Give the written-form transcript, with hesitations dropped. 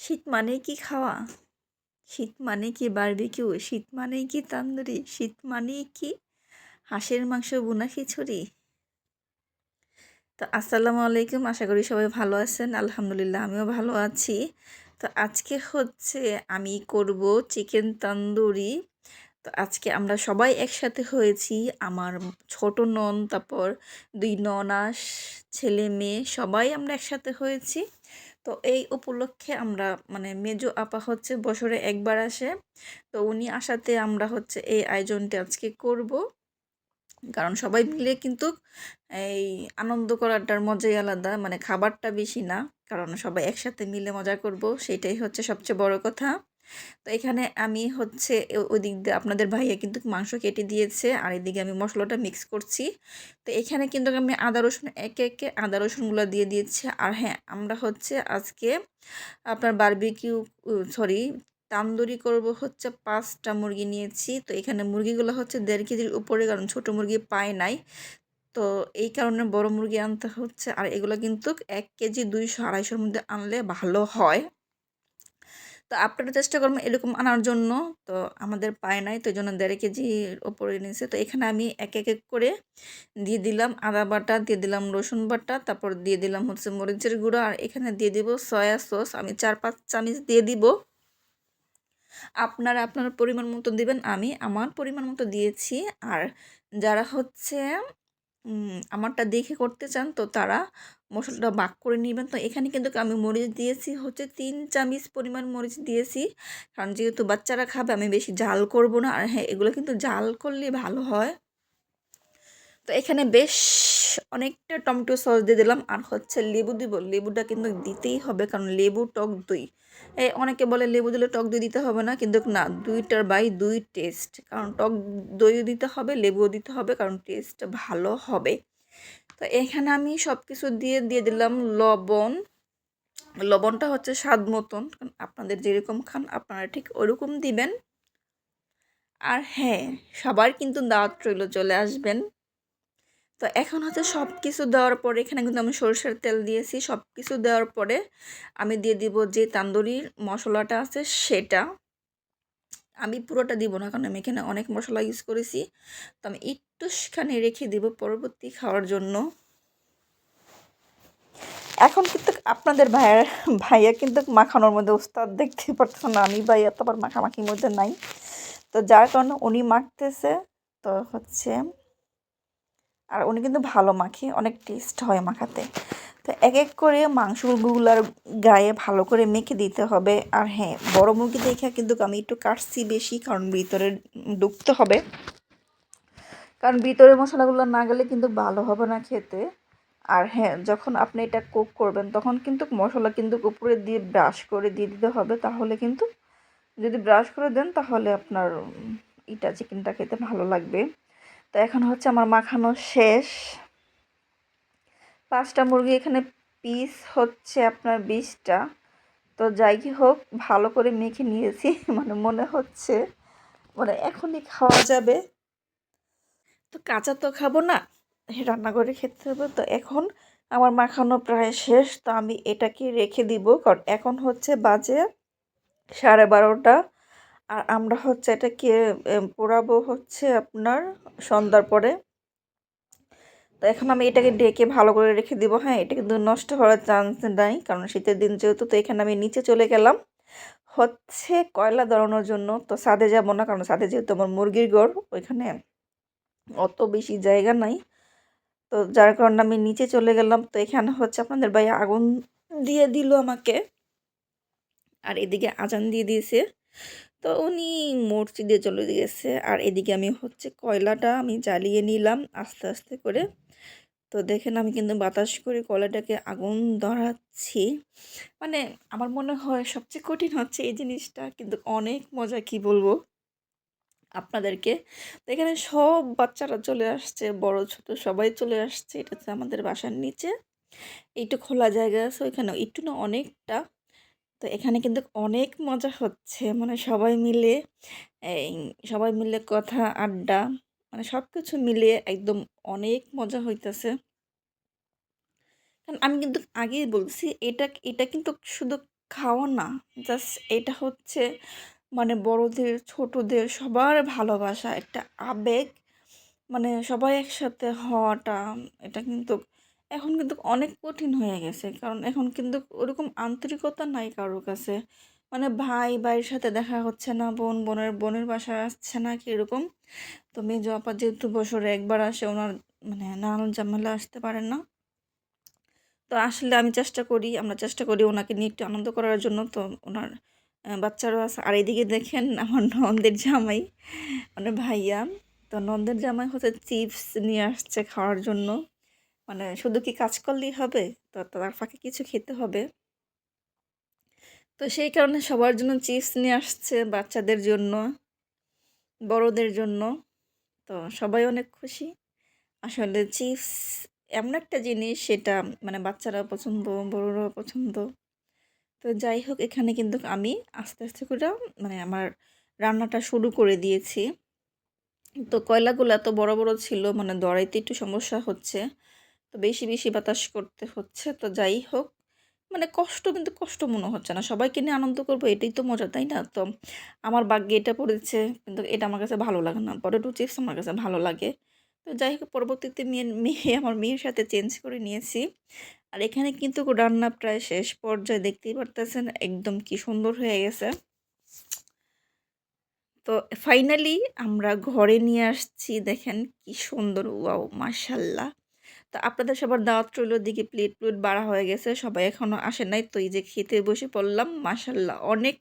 শীত মানেই কি খাওয়া, শীত মানে কি বারবিকিউ, শীত মানেই কি তান্দুরি, শীত মানেই কি হাঁসের মাংস ভুনা খিচুড়ি। তো আসসালামু আলাইকুম, আশা করি সবাই ভালো আছেন। আলহামদুলিল্লাহ আমিও ভালো আছি। তো আজকে হচ্ছে আমি করব চিকেন তান্দুরি। তো আজকে আমরা সবাই একসাথে হয়েছি, আমার ছোট নন, তারপর 2 ননাস, ছেলে মেয়ে সবাই আমরা একসাথে হয়েছি। তো এই উপলক্ষে আমরা মানে মেজো আপা হচ্ছে বছরে একবার আসে। তো উনি আসাতে আমরা হচ্ছে এই আয়োজনটা আজকে করব, কারণ সবাই মিলে কিন্তু এই আনন্দ করাটার মজাই আলাদা, মানে খাবারটা বেশি না, কারণ সবাই একসাথে মিলে মজা করব, সেটাই হচ্ছে সবচেয়ে বড় কথা। তো এখানে আমি হচ্ছে ওই দিক দিয়ে আপনাদের ভাইয়া কিন্তু মাংস কেটে দিয়েছে, আর এদিকে আমি মশলাটা মিক্স করছি। তো এখানে কিন্তু আমি আদা রসুন একে একে আদা রসুনগুলো দিয়ে দিয়েছি। আর হ্যাঁ, আমরা হচ্ছে আজকে আপনার বারবিকিউ, সরি, তান্দুরি করব হচ্ছে 5টা মুরগি নিয়েছি। তো এখানে মুরগিগুলো হচ্ছে 1.5 কেজির উপরে, কারণ ছোট মুরগি পায় নাই। তো এই কারণে বড় মুরগি আনতে হচ্ছে, আর এগুলো কিন্তু 1 কেজি 200-250-র মধ্যে আনলে ভালো হয়। তো আপনারা চেষ্টা করবেন এরকম আনার জন্য। তো আমাদের পায় নাই, তো এই জন্য 1.5 কেজির ওপরে নিয়েছে। তো এখানে আমি এক করে দিয়ে দিলাম আদা বাটা, দিয়ে দিলাম রসুন বাটা, তারপর দিয়ে দিলাম হচ্ছে মরিচের গুঁড়ো, আর এখানে দিয়ে দিব সয়া সস। আমি 4-5 চামচ দিয়ে দিব। আপনারা আপনার পরিমাণ মতো দিবেন, আমি আমার পরিমাণ মতো দিয়েছি। আর যারা হচ্ছে আমারটা দেখে করতে চান, তো তারা মশলাটা ভাগ করে নেবেন। তো এখানে কিন্তু আমি মরিচ দিয়েছি হচ্ছে 3 চামচ পরিমাণ মরিচ দিয়েছি, কারণ যেহেতু বাচ্চারা খাবে আমি বেশি ঝাল করব না। আর হ্যাঁ, এগুলো কিন্তু ঝাল করলে ভালো হয়। তো এখানে বেশ অনেকটা টমেটো সস দিয়ে দিলাম, আর হচ্ছে লেবু দিব। লেবুটা কিন্তু দিতেই হবে, কারণ লেবু টক দই, অনেকে বলে লেবু দিলে টক দই দিতে হবে না, কিন্তু না, 2টার বাই 2 টেস্ট, কারণ টক দইও দিতে হবে, লেবুও দিতে হবে, কারণ টেস্ট ভালো হবে। তো এখানে আমি সব কিছু দিয়ে দিয়ে দিলাম লবণ। লবণটা হচ্ছে স্বাদ মতন, কারণ আপনাদের যেরকম খান আপনারা ঠিক ওরকম দিবেন। আর হ্যাঁ, সবার কিন্তু দাওয়াত রইল, চলে আসবেন। তো এখন হচ্ছে সব কিছু দেওয়ার পরে এখানে কিন্তু আমি সরষের তেল দিয়েছি। সব কিছু দেওয়ার পরে আমি দিয়ে দিব যে তান্দুরির মশলাটা আছে সেটা। আমি পুরোটা দিব না, কারণ আমি এখানে অনেক মশলা ইউজ করেছি। তো আমি একটুখানি রেখে দিব পরবর্তী খাওয়ার জন্য। এখন কিন্তু আপনাদের ভাইয়া কিন্তু মাখানোর মধ্যে উস্তাদ, দেখতে পারতেছেন না, আমি ভাইয়া তো আবার মাখামাখির মধ্যে নাই। তো যার কারণে উনি মাখতেছে। তো হচ্ছে, আর উনি কিন্তু ভালো মাখে, অনেক টেস্ট হয় মাখাতে। তো এক করে মাংসগুলার গায়ে ভালো করে মেখে দিতে হবে। আর হ্যাঁ, বড় মুরগি দেখে কিন্তু আমি একটু কাটছি বেশি, কারণ ভিতরে ঢুকতে হবে, কারণ ভিতরে মশলাগুলো না গেলে কিন্তু ভালো হবে না খেতে। আর হ্যাঁ, যখন আপনি এটা কুক করবেন তখন কিন্তু মশলা কিন্তু উপরে দিয়ে ব্রাশ করে দিয়ে দিতে হবে, তাহলে কিন্তু যদি ব্রাশ করে দেন তাহলে আপনার চিকেনটা খেতে ভালো লাগবে। তো এখন হচ্ছে আমার মাখানো শেষ। 5টা মুরগি এখানে, পিস হচ্ছে আপনার 20টা। তো যাই কি হোক, ভালো করে মেখে নিয়েছি। মানে মনে হচ্ছে মানে এখনই খাওয়া যাবে। তো কাঁচা তো খাবো না, রান্না করে খেতে হবে। তো এখন আমার মাখানো প্রায় শেষ, তো আমি এটাকে রেখে দিব, কারণ এখন হচ্ছে বাজে 12:30। আর আমরা হচ্ছে এটাকে পোড়াবো হচ্ছে আপনার সন্ধ্যার পরে। তো এখন আমি এটাকে ডেকে ভালো করে রেখে দিব। হ্যাঁ, এটা কিন্তু নষ্ট হওয়ার চান্স নাই, কারণ শীতের দিন যেহেতু। তো এখানে আমি নিচে চলে গেলাম হচ্ছে কয়লা ধরানোর জন্য। তো ছাদে যাব না, কারণ ছাদে যেহেতু আমার মুরগির ঘর, ওইখানে অত বেশি জায়গা নাই। তো যার কারণে আমি নিচে চলে গেলাম। তো এখানে হচ্ছে আপনাদের ভাই আগুন দিয়ে দিল আমাকে, আর এদিকে আজান দিয়ে দিয়েছে। তো উনি মসজিদে চলে গেছে, আর এদিকে আমি হচ্ছে কয়লাটা আমি জ্বালিয়ে নিলাম আস্তে আস্তে করে। তো দেখেন আমি কিন্তু বাতাস করে কয়লাটাকে আগুন ধরাচ্ছি। মানে আমার মনে হয় সবচেয়ে কঠিন হচ্ছে এই জিনিসটা, কিন্তু অনেক মজা, কি বলবো আপনাদেরকে। তো এখানে সব বাচ্চারা চলে আসছে, বড় ছোট সবাই চলে আসছে। এটা হচ্ছে আমাদের বাসার নিচে একটু খোলা জায়গা আছে, ওইখানে একটু না অনেকটা। তো এখানে কিন্তু অনেক মজা হচ্ছে, মানে এই সবাই মিলে কথা আড্ডা, মানে সব কিছু মিলিয়ে একদম অনেক মজা হইতেছে। কারণ আমি কিন্তু আগেই বলছি, এটা এটা কিন্তু শুধু খাওয়া না, জাস্ট এটা হচ্ছে মানে বড়দের ছোটদের সবার ভালোবাসা, একটা আবেগ। মানে সবাই একসাথে হওয়াটা, এটা কিন্তু এখন কিন্তু অনেক কঠিন হয়ে গেছে, কারণ এখন কিন্তু ওরকম আন্তরিকতা নাই কারোর কাছে। মানে ভাই ভাইয়ের সাথে দেখা হচ্ছে না, বোন বোনের বোনের বাসায় আসছে না, কীরকম। তো মেজো আপা যেহেতু বছরে একবার আসে, ওনার মানে নানান ঝামেলা আসতে পারেন না। তো আসলে আমরা চেষ্টা করি ওনাকে নিয়ে একটু আনন্দ করার জন্য। তো ওনার বাচ্চারও আছে। আর এদিকে দেখেন আমার ননদের জামাই, মানে ভাইয়া, তো ননদের জামাই হচ্ছে চিপস নিয়ে আসছে খাওয়ার জন্য। মানে শুধু কি কাজ করলেই হবে, তো তার ফাঁকে কিছু খেতে হবে। তো সেই কারণে সবার জন্য চিপস নিয়ে আসছে, বাচ্চাদের জন্য, বড়দের জন্য। তো সবাই অনেক খুশি। আসলে চিপস এমন একটা জিনিস, সেটা মানে বাচ্চারাও পছন্দ, বড়রাও পছন্দ। তো যাই হোক, এখানে কিন্তু আমি আস্তে আস্তে করে মানে আমার রান্নাটা শুরু করে দিয়েছি। তো কয়লাগুলো এত বড় বড় ছিল, মানে দড়াইতে একটু সমস্যা হচ্ছে। তো বেশি বেশি বাতাস করতে হচ্ছে। তো যাই হোক, মানে কষ্ট কিন্তু কষ্ট মনে হচ্ছে না, সবাইকে নিয়ে আনন্দ করবো, এটাই তো মজা, তাই না? তো আমার ভাগ্যে এটা পড়েছে, কিন্তু এটা আমার কাছে ভালো লাগে না। পটেটো চিপস আমার কাছে ভালো লাগে। তো যাই হোক, পরবর্তীতে আমার মেয়ের সাথে চেঞ্জ করে নিয়েছি। আর এখানে কিন্তু রান্না প্রায় শেষ পর্যায়ে, দেখতেই পারতেছেন একদম কি সুন্দর হয়ে গেছে। তো ফাইনালি আমরা ঘরে নিয়ে আসছি, দেখেন কি সুন্দর, ওয়াও মাশাল্লাহ। তো আপনাদের সবার দাওয়াত রইল, দিকে প্লেট প্লেট বাড়া হয়ে গেছে, সবাই এখনো আসে নাই। তো এই যে খেতে বসে পড়লাম, মাশাল্লাহ অনেক